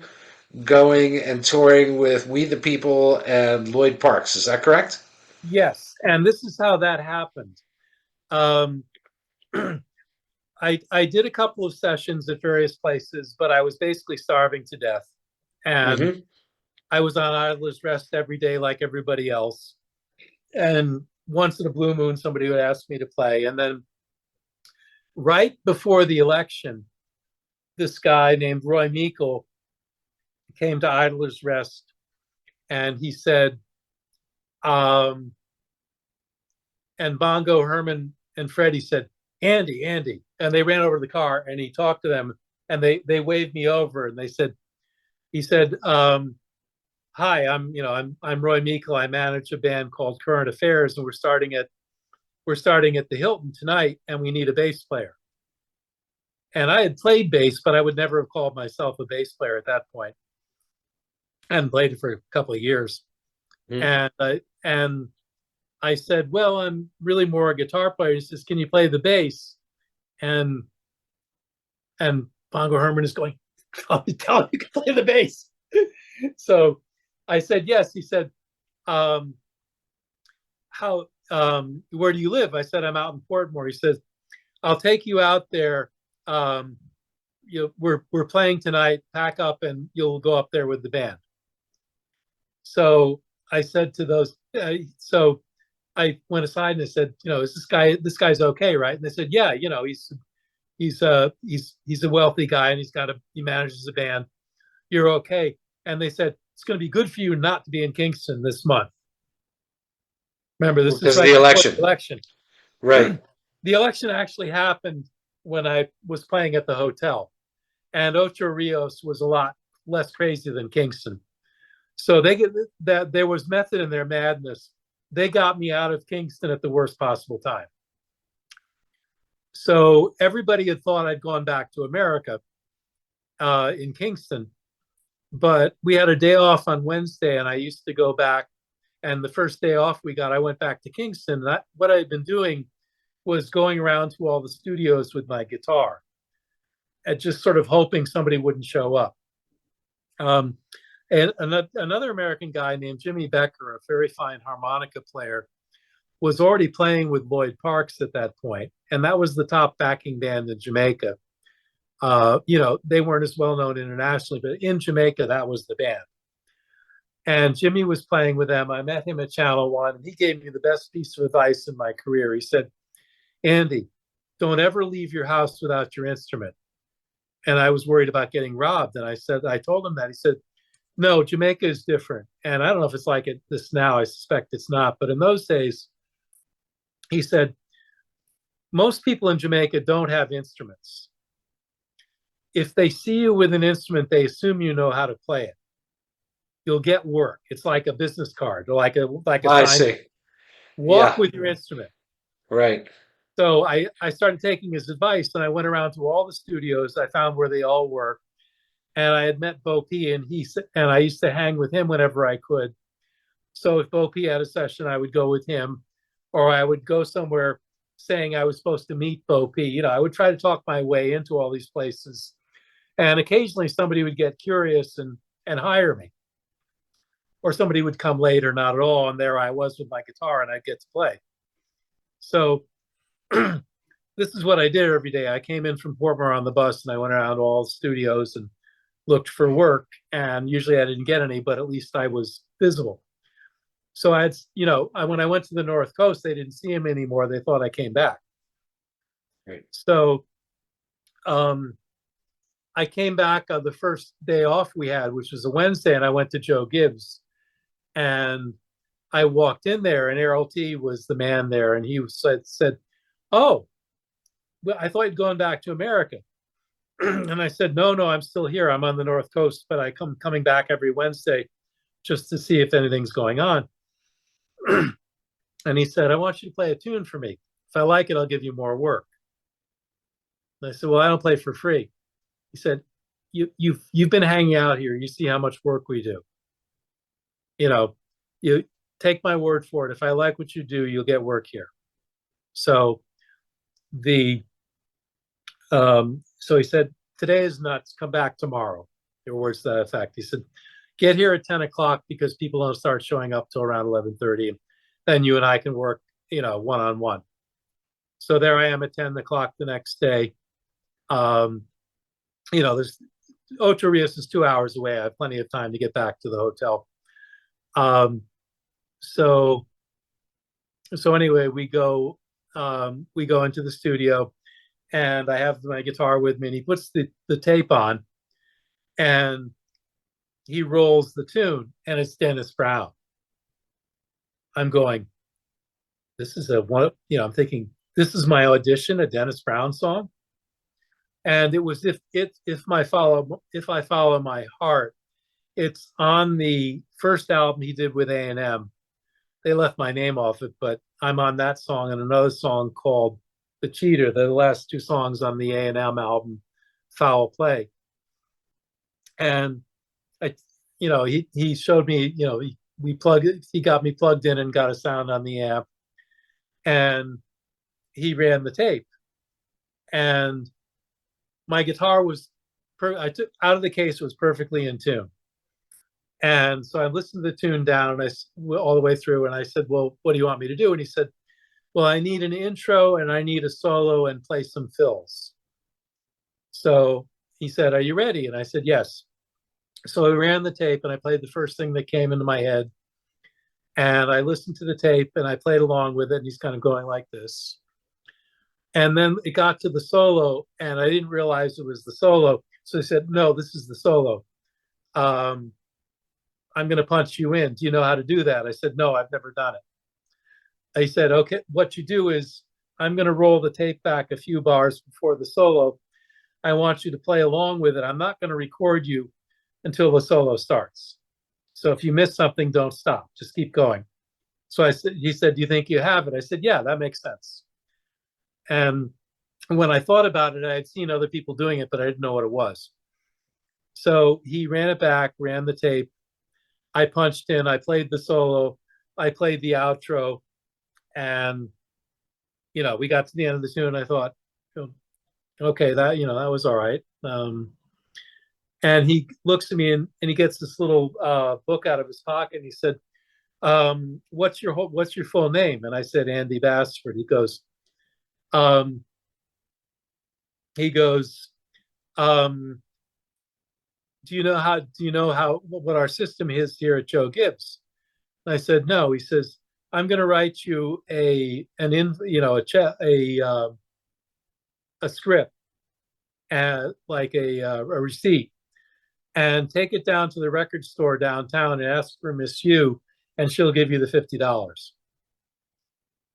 Speaker 1: going and touring with We the People and Lloyd Parks. Is that correct?
Speaker 2: Yes, and this is how that happened. I did a couple of sessions at various places, but I was basically starving to death, and I was on Idler's Rest every day like everybody else. And once in a blue moon, somebody would ask me to play. And then right before the election, this guy named Roy Meikle came to Idler's Rest, and he said, and Bongo, Herman, and Freddie said, Andy, and they ran over to the car, and he talked to them, and they waved me over, and he said, hi, I'm Roy Meikle. I manage a band called Current Affairs, and we're starting at the Hilton tonight, and we need a bass player. And I had played bass, but I would never have called myself a bass player at that point. I hadn't played it for a couple of years. And I said, well, I'm really more a guitar player. He says, can you play the bass? And Bongo Herman is going, tell him you can play the bass. So I said, yes. He said, where do you live? I said, I'm out in Portmore. He says, I'll take you out there. We're playing tonight. Pack up and you'll go up there with the band. So I said to those, so I went aside and I said, is this guy's okay, right? And they said, yeah, he's a wealthy guy, and he manages a band. You're okay. And they said, it's going to be good for you not to be in Kingston this month. Remember, this is right
Speaker 1: the election. Right.
Speaker 2: The election actually happened when I was playing at the hotel, and Ocho Rios was a lot less crazy than Kingston. So there was method in their madness. They got me out of Kingston at the worst possible time. So everybody had thought I'd gone back to America in Kingston, but we had a day off on Wednesday, and I used to go back. And the first day off we got, I went back to Kingston. And what I had been doing was going around to all the studios with my guitar and just sort of hoping somebody wouldn't show up. Um, and another American guy named Jimmy Becker, a very fine harmonica player, was already playing with Lloyd Parks at that point, and that was the top backing band in Jamaica. They weren't as well known internationally, but in Jamaica, that was the band. And Jimmy was playing with them. I met him at Channel One, and he gave me the best piece of advice in my career. He said, "Andy, don't ever leave your house without your instrument." And I was worried about getting robbed. And I told him that. He said, "No, Jamaica is different." And I don't know if it's like this now. I suspect it's not. But in those days, he said, most people in Jamaica don't have instruments. If they see you with an instrument, they assume you know how to play it. You'll get work. It's like a business card or like a
Speaker 1: I
Speaker 2: sign.
Speaker 1: see.
Speaker 2: Walk
Speaker 1: Yeah,
Speaker 2: with your instrument.
Speaker 1: right.
Speaker 2: So I started taking his advice, and I went around to all the studios. I found where they all were, and I had met Bo P, and I used to hang with him whenever I could. So if Bo P had a session, I would go with him, or I would go somewhere saying I was supposed to meet Bo P. I would try to talk my way into all these places, and occasionally somebody would get curious and hire me, or somebody would come late or not at all, and there I was with my guitar, and I'd get to play. So this is what I did every day. I came in from Portmore on the bus, and I went around to all the studios and looked for work. And usually I didn't get any, but at least I was visible. So when I went to the North Coast, they didn't see him anymore. They thought I came back.
Speaker 1: Right.
Speaker 2: So I came back on the first day off we had, which was a Wednesday, and I went to Joe Gibbs. And I walked in there, and Errol T was the man there, and he said, "Oh, well, I thought you'd gone back to America." And I said, "No, I'm still here. I'm on the North Coast, but coming back every Wednesday just to see if anything's going on." And he said, "I want you to play a tune for me. If I like it, I'll give you more work." And I said, "Well, I don't play for free." He said, "You've been hanging out here. You see how much work we do. You take my word for it. If I like what you do, you'll get work here." So so he said, "Today is nuts. Come back tomorrow." There were words to that effect. He said, "Get here at 10 o'clock because people don't start showing up till around 11:30. Then you and I can work, one-on-one." So there I am at 10 o'clock the next day. There's Ocho Rios is 2 hours away. I have plenty of time to get back to the hotel. So anyway, we go into the studio, and I have my guitar with me, and he puts the tape on, and he rolls the tune, and it's Dennis Brown. I'm going, this is I'm thinking, this is my audition, a Dennis Brown song. And it was if I follow my heart. It's on the first album he did with A&M. They left my name off it, but I'm on that song and another song called "The Cheater." They're the last two songs on the A&M album, Foul Play. And he showed me, he got me plugged in and got a sound on the amp, and he ran the tape. And my guitar was, I took out of the case, was perfectly in tune. And so I listened to the tune down, and all the way through, and I said, "Well, what do you want me to do?" And he said, "Well, I need an intro, and I need a solo, and play some fills." So he said, "Are you ready?" And I said, "Yes." So I ran the tape, and I played the first thing that came into my head. And I listened to the tape, and I played along with it, and he's kind of going like this. And then it got to the solo, and I didn't realize it was the solo. So he said, "No, this is the solo. I'm going to punch you in. Do you know how to do that?" I said, "No, I've never done it." He said, "Okay, what you do is I'm going to roll the tape back a few bars before the solo. I want you to play along with it. I'm not going to record you until the solo starts. So if you miss something, don't stop. Just keep going." So he said, "Do you think you have it?" I said, "Yeah, that makes sense." And when I thought about it, I had seen other people doing it, but I didn't know what it was. So he ran it back, ran the tape. I punched in, I played the solo, I played the outro, and we got to the end of the tune. And I thought, okay, that was all right. And he looks at me and he gets this little book out of his pocket. And he said, what's your full name? And I said, Andy Bassford. Um, he goes, um, do you know how what our system is here at Joe Gibbs? And I said, no. He says, I'm going to write you a script and like a receipt, and take it down to the record store downtown and ask for Miss You, and she'll give you the $50.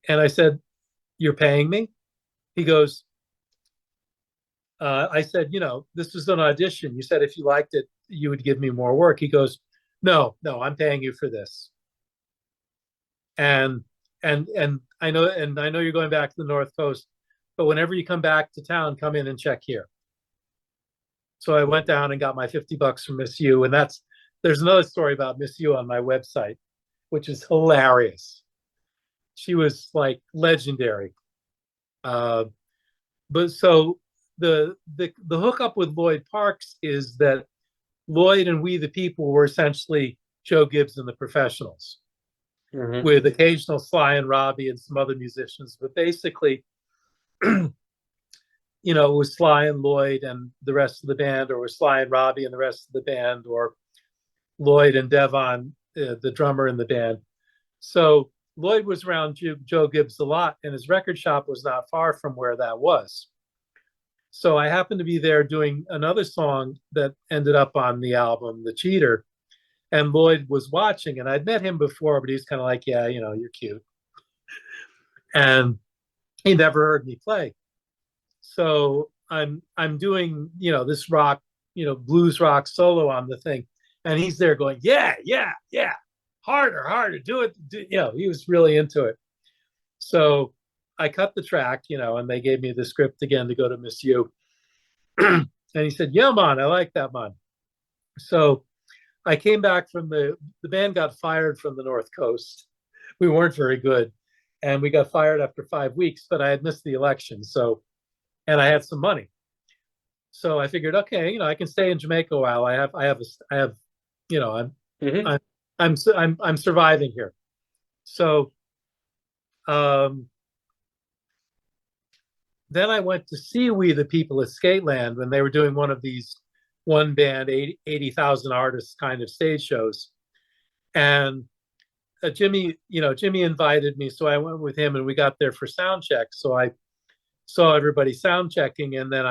Speaker 2: And I said, you're paying me? He goes, I said, this was an audition. You said if you liked it, you would give me more work. He goes, no, no, I'm paying you for this. And I know you're going back to the North Coast, but whenever you come back to town, come in and check here. So I went down and got my $50 from Miss You, and there's another story about Miss You on my website, which is hilarious. She was like legendary. But so the hookup with Lloyd Parks is that Lloyd and We the People were essentially Joe Gibbs and the Professionals, with occasional Sly and Robbie and some other musicians, but basically, it was Sly and Lloyd and the rest of the band, or it was Sly and Robbie and the rest of the band, or Lloyd and Devon, the drummer in the band. So Lloyd was around Joe Gibbs a lot, and his record shop was not far from where that was. So I happened to be there doing another song that ended up on the album, The Cheater, and Lloyd was watching, and I'd met him before, but he's kind of like, yeah, you're cute. And he never heard me play. So I'm doing, this rock, blues rock solo on the thing. And he's there going, yeah, yeah, yeah, harder, do it. He was really into it. So I cut the track, and they gave me the script again to go to Miss You. And he said, yeah, man, I like that, man. So I came back from the band got fired from the North Coast. We weren't very good. And we got fired after 5 weeks, but I had missed the election. And I had some money. So I figured, okay, I can stay in Jamaica a while. I'm I'm surviving here. So then I went to see We the People at Skateland when they were doing one of these one band 80,000 artists kind of stage shows. And Jimmy invited me, so I went with him, and we got there for sound check. So I saw everybody sound checking, and then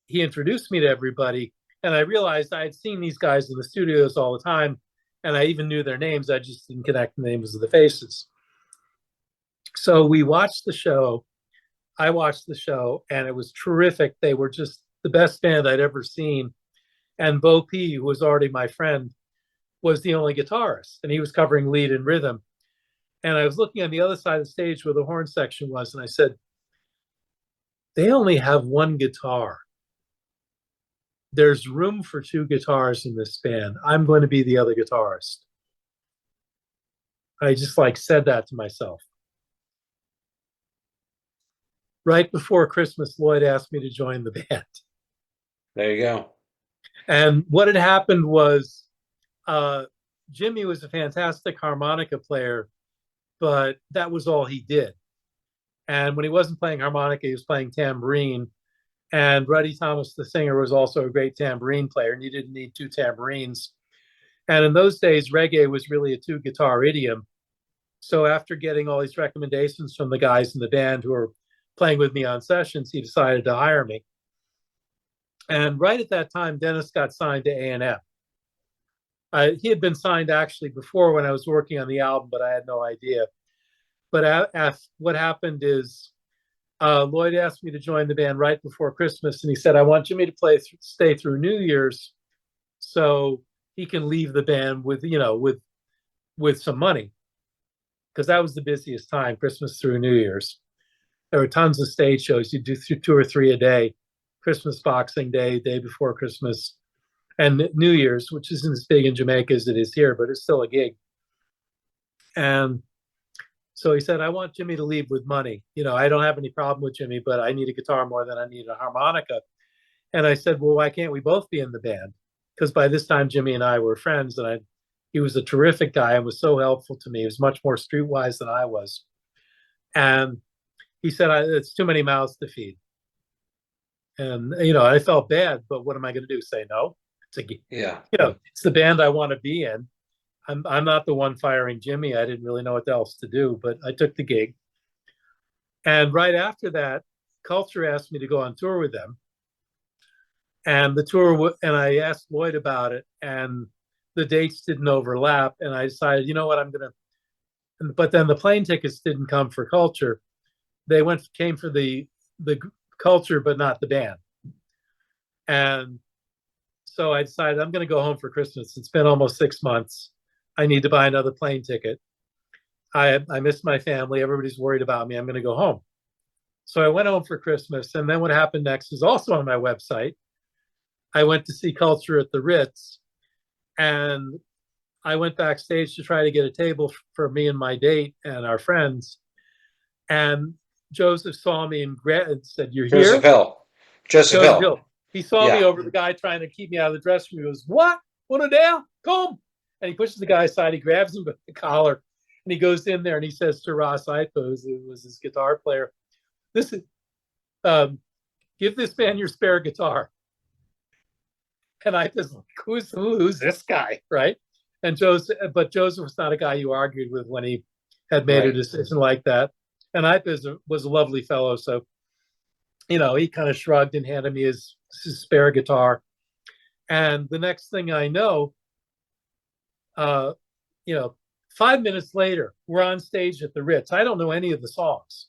Speaker 2: he introduced me to everybody, and I realized I had seen these guys in the studios all the time, and I even knew their names. I just didn't connect the names of the faces. So we watched the show. I watched the show, and it was terrific. They were just the best band I'd ever seen. And Bo P, who was already my friend, was the only guitarist, and he was covering lead and rhythm. And I was looking on the other side of the stage where the horn section was, and I said, they only have one guitar. There's room for two guitars in this band. I'm going to be the other guitarist. I just said that to myself. Right before Christmas, Lloyd asked me to join the band.
Speaker 1: There you go.
Speaker 2: And what had happened was Jimmy was a fantastic harmonica player, but that was all he did. And when he wasn't playing harmonica, he was playing tambourine. And Ruddy Thomas, the singer, was also a great tambourine player, and you didn't need two tambourines. And in those days, reggae was really a two-guitar idiom. So after getting all these recommendations from the guys in the band who were playing with me on sessions, he decided to hire me. And right at that time, Dennis got signed to A&M. He had been signed actually before when I was working on the album, but I had no idea. But what happened is Lloyd asked me to join the band right before Christmas, and he said, I want Jimmy to stay through New Year's so he can leave the band with some money, because that was the busiest time, Christmas through New Year's. there were tons of stage shows. You do two or three a day, Christmas, Boxing Day, day before Christmas, and New Year's, which isn't as big in Jamaica as it is here, but it's still a gig. And so he said, I want Jimmy to leave with money. I don't have any problem with Jimmy, but I need a guitar more than I need a harmonica. And I said, well, why can't we both be in the band? Because by this time, Jimmy and I were friends, and he was a terrific guy and was so helpful to me. He was much more streetwise than I was. And he said, it's too many mouths to feed. And, I felt bad, but what am I going to do? Say no?
Speaker 1: Yeah.
Speaker 2: It's the band I want to be in. I'm not the one firing Jimmy. I didn't really know what else to do, but I took the gig. And right after that, Culture asked me to go on tour with them. And the tour, and I asked Lloyd about it, and the dates didn't overlap. And I decided, you know what, but then the plane tickets didn't come for Culture. They came for the Culture, but not the band. And so I decided I'm going to go home for Christmas. It's been almost 6 months. I need to buy another plane ticket. I miss my family. Everybody's worried about me. I'm going to go home. So I went home for Christmas. And then what happened next is also on my website. I went to see Culture at the Ritz, and I went backstage to try to get a table for me and my date and our friends. And Joseph saw me and said, "You're here?"
Speaker 1: Joseph Hill.
Speaker 2: He saw me over the guy trying to keep me out of the dressing room. He goes, "What? What there? Come!" And he pushes the guy aside. He grabs him by the collar, and he goes in there and he says to Ross Ipos, who was his guitar player, "This is give this man your spare guitar." And I just like, who's this guy, right? And Joseph was not a guy you argued with when he had made a decision like that. And Ipos was a lovely fellow, so he kind of shrugged and handed me his spare guitar. And the next thing I know, 5 minutes later, we're on stage at the Ritz. I don't know any of the songs.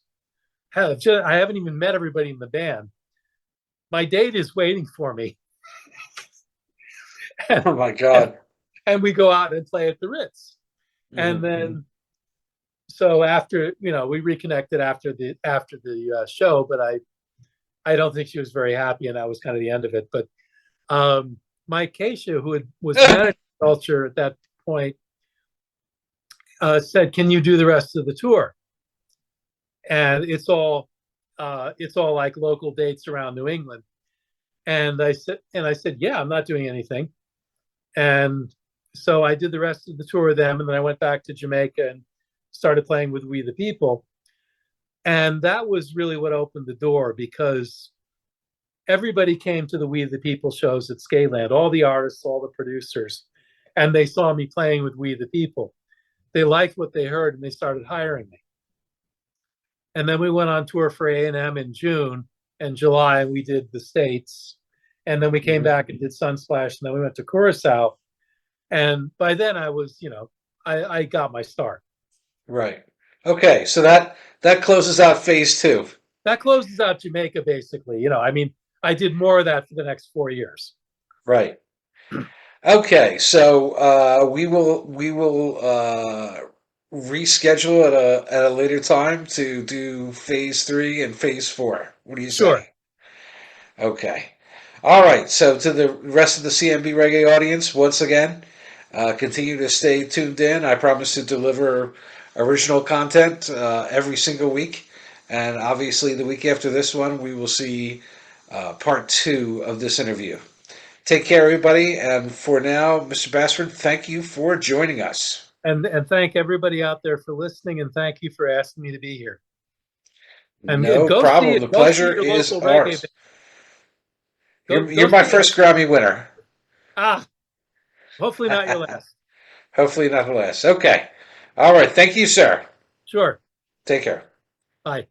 Speaker 2: I haven't even met everybody in the band. My date is waiting for me.
Speaker 1: Oh my God.
Speaker 2: And we go out and play at the Ritz. Mm-hmm. And then, so after, we reconnected after the show, but I don't think she was very happy, and that was kind of the end of it. But Mike Keisha, who was managing Culture at that point, said, "Can you do the rest of the tour?" And it's all like local dates around New England. And I said, "Yeah, I'm not doing anything." And so I did the rest of the tour with them, and then I went back to Jamaica and started playing with We the People. And that was really what opened the door, because everybody came to the We the People shows at Skaland, all the artists, all the producers, and they saw me playing with We the People. They liked what they heard, and they started hiring me. And then we went on tour for A&M in June and July, and we did the States. And then we came back and did Sunsplash, and then we went to Curacao. And by then I was, I got my start.
Speaker 1: Right. Okay. So that closes out phase 2.
Speaker 2: That closes out Jamaica, basically. I did more of that for the next 4 years.
Speaker 1: Right. Okay. So we will reschedule at a later time to do phase 3 and phase 4. What do you say?
Speaker 2: Sure.
Speaker 1: Okay. All right. So to the rest of the CMB Reggae audience, once again, continue to stay tuned in. I promise to deliver original content every single week. And obviously, the week after this one, we will see part 2 of this interview. Take care, everybody. And for now, Mr. Bassford, thank you for joining us.
Speaker 2: And thank everybody out there for listening, and thank you for asking me to be here. And
Speaker 1: no problem. The pleasure is ours. You're my first Grammy winner.
Speaker 2: Hopefully not your last.
Speaker 1: Hopefully not the last. Okay. All right. Thank you, sir.
Speaker 2: Sure.
Speaker 1: Take care.
Speaker 2: Bye.